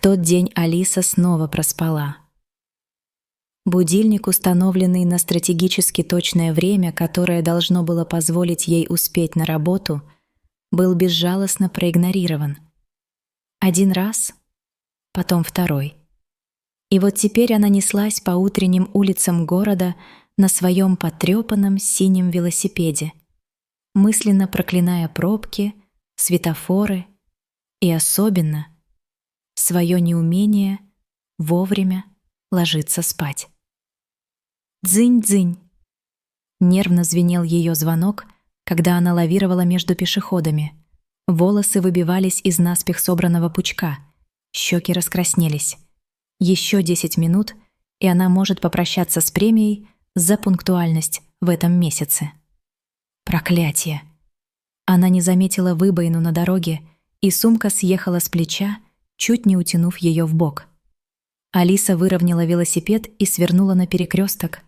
тот день Алиса снова проспала. Будильник, установленный на стратегически точное время, которое должно было позволить ей успеть на работу, был безжалостно проигнорирован. Один раз, потом второй. И вот теперь она неслась по утренним улицам города на своем потрепанном синем велосипеде, мысленно проклиная пробки, светофоры и особенно свое неумение вовремя ложиться спать. Дзынь-дзынь. Нервно звенел ее звонок, когда она лавировала между пешеходами. Волосы выбивались из наспех собранного пучка, щеки раскраснелись. Еще 10 минут, и она может попрощаться с премией за пунктуальность в этом месяце. Проклятие! Она не заметила выбоину на дороге, и сумка съехала с плеча, чуть не утянув ее в бок. Алиса выровняла велосипед и свернула на перекресток,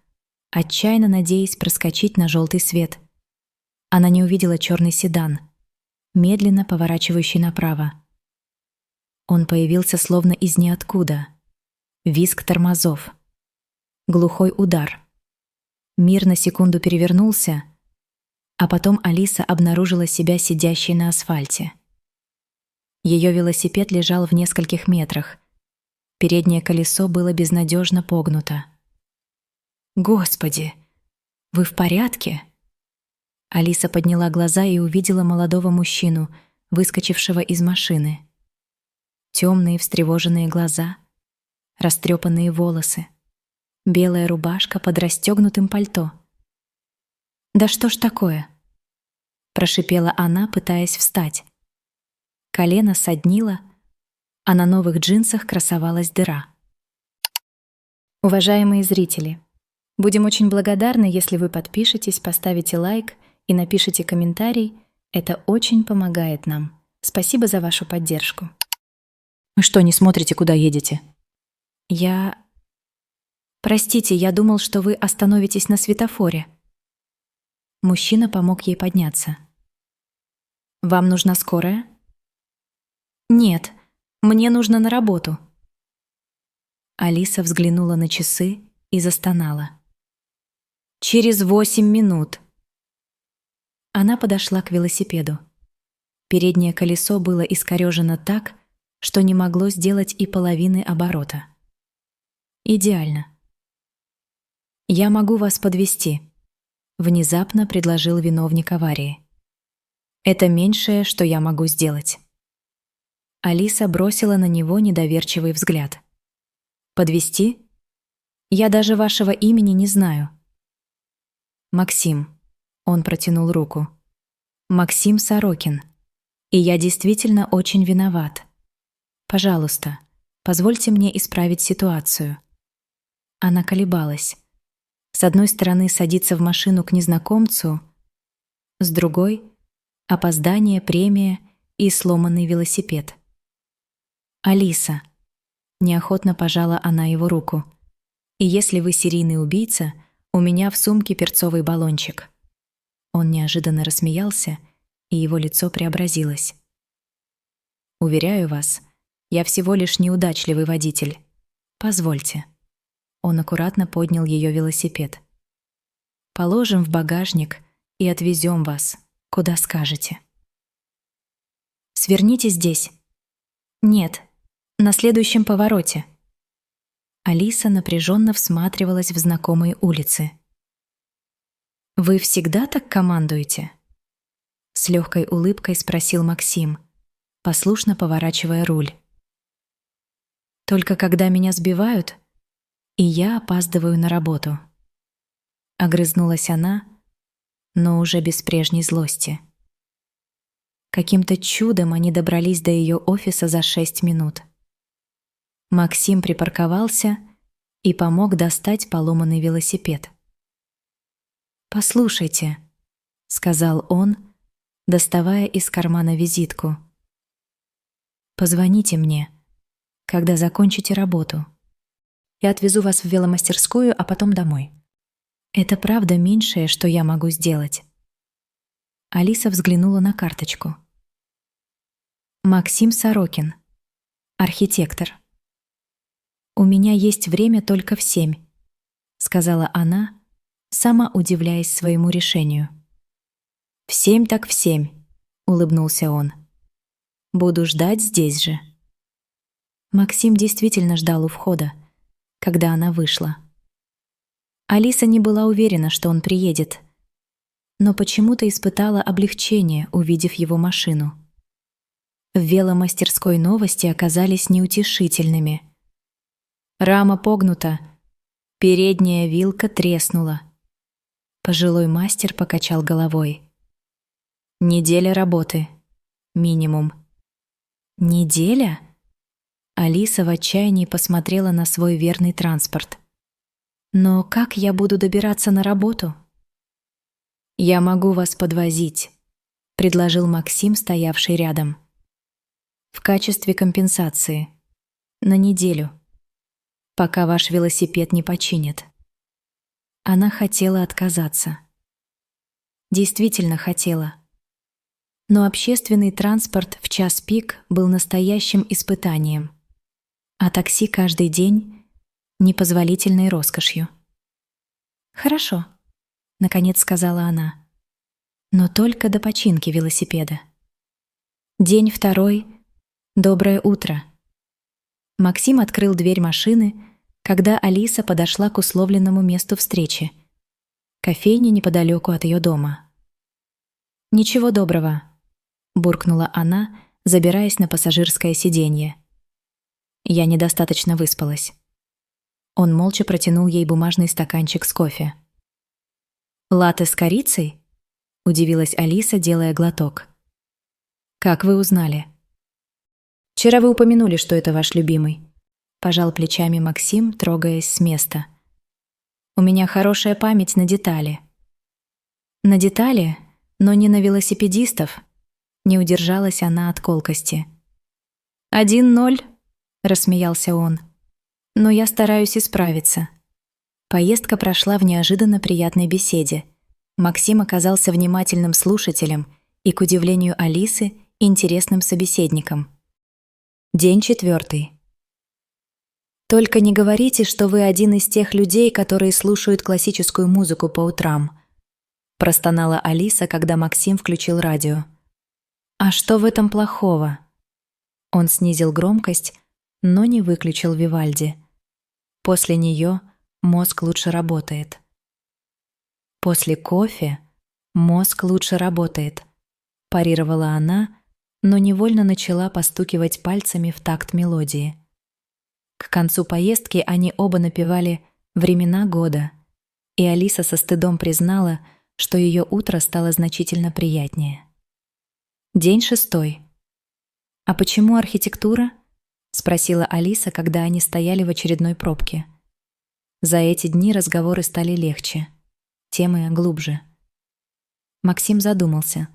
отчаянно надеясь проскочить на желтый свет. Она не увидела черный седан, медленно поворачивающий направо. Он появился словно из ниоткуда. Визг тормозов. Глухой удар. Мир на секунду перевернулся, а потом Алиса обнаружила себя сидящей на асфальте. Ее велосипед лежал в нескольких метрах. Переднее колесо было безнадежно погнуто. «Господи, вы в порядке?» Алиса подняла глаза и увидела молодого мужчину, выскочившего из машины. Темные встревоженные глаза, растрепанные волосы, белая рубашка под расстегнутым пальто. «Да что ж такое?» — прошипела она, пытаясь встать. Колено соднило, а на новых джинсах красовалась дыра. Уважаемые зрители, будем очень благодарны, если вы подпишетесь, поставите лайк и напишите комментарий. Это очень помогает нам. Спасибо за вашу поддержку. Вы что, не смотрите, куда едете? Простите, я думал, что вы остановитесь на светофоре. Мужчина помог ей подняться. Вам нужна скорая? Нет, мне нужно на работу. Алиса взглянула на часы и застонала. Через 8 минут. Она подошла к велосипеду. Переднее колесо было искорёжено так, что не могло сделать и половины оборота. Идеально. «Я могу вас подвезти», — внезапно предложил виновник аварии. «Это меньшее, что я могу сделать». Алиса бросила на него недоверчивый взгляд. «Подвезти? Я даже вашего имени не знаю». «Максим», — он протянул руку. «Максим Сорокин. И я действительно очень виноват. Пожалуйста, позвольте мне исправить ситуацию». Она колебалась. С одной стороны, садиться в машину к незнакомцу, с другой — опоздание, премия и сломанный велосипед. «Алиса», — неохотно пожала она его руку, «и если вы серийный убийца, у меня в сумке перцовый баллончик». Он неожиданно рассмеялся, и его лицо преобразилось. «Уверяю вас, я всего лишь неудачливый водитель. Позвольте». Он аккуратно поднял ее велосипед. «Положим в багажник и отвезем вас, куда скажете». «Сверните здесь». «Нет, на следующем повороте». Алиса напряженно всматривалась в знакомые улицы. «Вы всегда так командуете?» С легкой улыбкой спросил Максим, послушно поворачивая руль. «Только когда меня сбивают, и я опаздываю на работу». Огрызнулась она, но уже без прежней злости. Каким-то чудом они добрались до ее офиса за 6 минут. Максим припарковался и помог достать поломанный велосипед. «Послушайте», — сказал он, доставая из кармана визитку. «Позвоните мне, когда закончите работу. Я отвезу вас в веломастерскую, а потом домой. Это правда меньшее, что я могу сделать». Алиса взглянула на карточку. «Максим Сорокин, архитектор». «У меня есть время только в 7», — сказала она, сама удивляясь своему решению. «В 7 так в 7», — улыбнулся он. «Буду ждать здесь же». Максим действительно ждал у входа, когда она вышла. Алиса не была уверена, что он приедет, но почему-то испытала облегчение, увидев его машину. В веломастерской новости оказались неутешительными. Рама погнута, передняя вилка треснула. Пожилой мастер покачал головой. «Неделя работы. Минимум». «Неделя?» Алиса в отчаянии посмотрела на свой верный транспорт. «Но как я буду добираться на работу?» «Я могу вас подвозить», — предложил Максим, стоявший рядом. «В качестве компенсации. На неделю. Пока ваш велосипед не починят». Она хотела отказаться. Действительно хотела. Но общественный транспорт в час пик был настоящим испытанием, а такси каждый день — непозволительной роскошью. «Хорошо», — наконец сказала она, — «но только до починки велосипеда». День второй. Доброе утро. Максим открыл дверь машины, когда Алиса подошла к условленному месту встречи — кофейне неподалеку от ее дома. «Ничего доброго», — буркнула она, забираясь на пассажирское сиденье. «Я недостаточно выспалась». Он молча протянул ей бумажный стаканчик с кофе. «Латте с корицей?» — удивилась Алиса, делая глоток. «Как вы узнали?» «Вчера вы упомянули, что это ваш любимый», — пожал плечами Максим, трогаясь с места. «У меня хорошая память на детали». «На детали, но не на велосипедистов», — не удержалась она от колкости. 1-0, — рассмеялся он. «Но я стараюсь исправиться». Поездка прошла в неожиданно приятной беседе. Максим оказался внимательным слушателем и, к удивлению Алисы, интересным собеседником. День 4. «Только не говорите, что вы один из тех людей, которые слушают классическую музыку по утрам», — простонала Алиса, когда Максим включил радио. «А что в этом плохого?» Он снизил громкость, но не выключил Вивальди. После нее мозг лучше работает. «После кофе мозг лучше работает», — парировала она, но невольно начала постукивать пальцами в такт мелодии. К концу поездки они оба напевали «Времена года», и Алиса со стыдом признала, что ее утро стало значительно приятнее. День 6. «А почему архитектура?» — спросила Алиса, когда они стояли в очередной пробке. За эти дни разговоры стали легче, темы глубже. Максим задумался.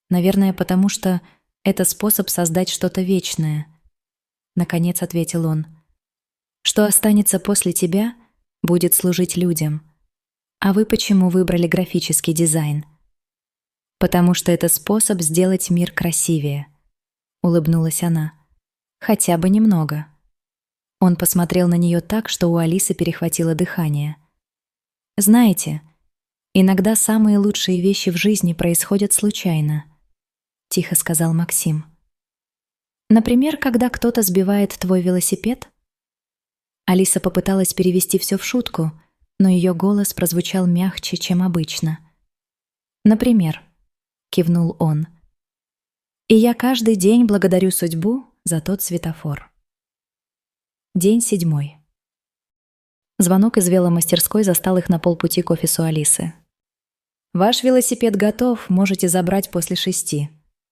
«Наверное, потому что это способ создать что-то вечное», — наконец ответил он. «Что останется после тебя, будет служить людям. А вы почему выбрали графический дизайн?» «Потому что это способ сделать мир красивее», — улыбнулась она. «Хотя бы немного». Он посмотрел на нее так, что у Алисы перехватило дыхание. «Знаете, иногда самые лучшие вещи в жизни происходят случайно», — тихо сказал Максим. «Например, когда кто-то сбивает твой велосипед?» Алиса попыталась перевести все в шутку, но ее голос прозвучал мягче, чем обычно. «Например», — кивнул он. «И я каждый день благодарю судьбу за тот светофор». День 7. Звонок из веломастерской застал их на полпути к офису Алисы. «Ваш велосипед готов, можете забрать после 6»,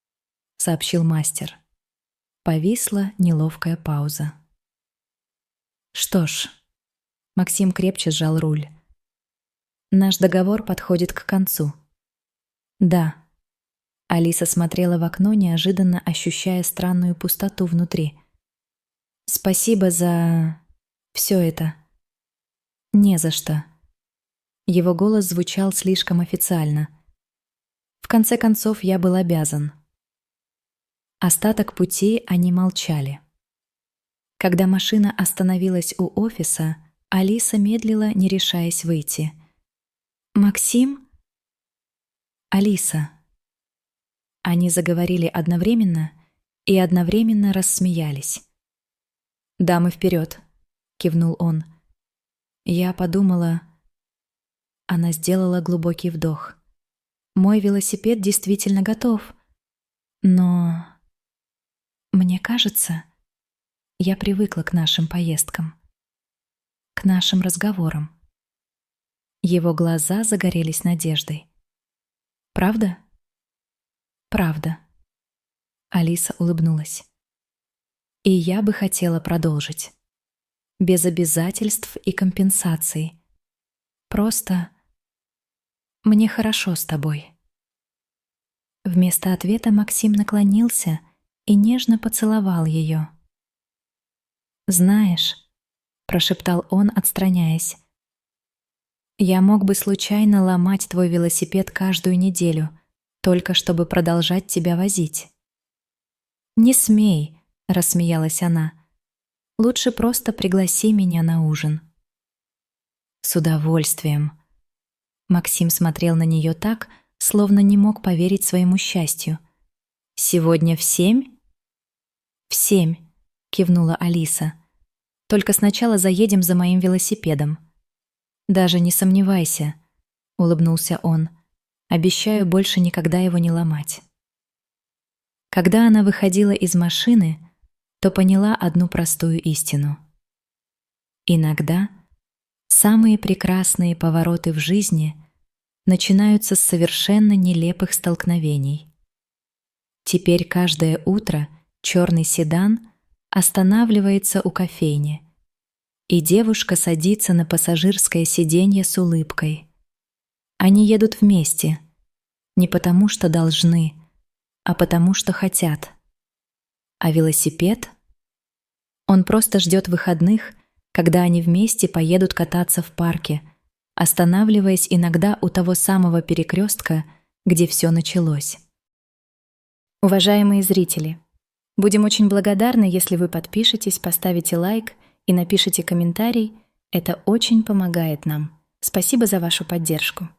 — сообщил мастер. Повисла неловкая пауза. «Что ж», — Максим крепче сжал руль, — «наш договор подходит к концу». «Да». Алиса смотрела в окно, неожиданно ощущая странную пустоту внутри. «Спасибо за... все это». «Не за что». Его голос звучал слишком официально. «В конце концов, я был обязан». Остаток пути они молчали. Когда машина остановилась у офиса, Алиса медлила, не решаясь выйти. «Максим?» «Алиса». Они заговорили одновременно и одновременно рассмеялись. «Дамы, вперед!» — кивнул он. Я подумала... Она сделала глубокий вдох. «Мой велосипед действительно готов. Но... мне кажется, я привыкла к нашим поездкам, к нашим разговорам». Его глаза загорелись надеждой. «Правда?» «Правда». Алиса улыбнулась. «И я бы хотела продолжить. Без обязательств и компенсаций. Просто мне хорошо с тобой». Вместо ответа Максим наклонился и нежно поцеловал ее. «Знаешь», — прошептал он, отстраняясь, «я мог бы случайно ломать твой велосипед каждую неделю, только чтобы продолжать тебя возить». «Не смей», — рассмеялась она. «Лучше просто пригласи меня на ужин». «С удовольствием». Максим смотрел на нее так, словно не мог поверить своему счастью. «Сегодня в 7?» «В 7», — кивнула Алиса. «Только сначала заедем за моим велосипедом». «Даже не сомневайся», — улыбнулся он. «Обещаю больше никогда его не ломать». Когда она выходила из машины, то поняла одну простую истину. Иногда самые прекрасные повороты в жизни начинаются с совершенно нелепых столкновений. Теперь каждое утро черный седан останавливается у кофейни, и девушка садится на пассажирское сиденье с улыбкой. Они едут вместе, не потому что должны, а потому что хотят. А велосипед? Он просто ждет выходных, когда они вместе поедут кататься в парке, останавливаясь иногда у того самого перекрестка, где все началось. Уважаемые зрители, будем очень благодарны, если вы подпишетесь, поставите лайк и напишите комментарий. Это очень помогает нам. Спасибо за вашу поддержку.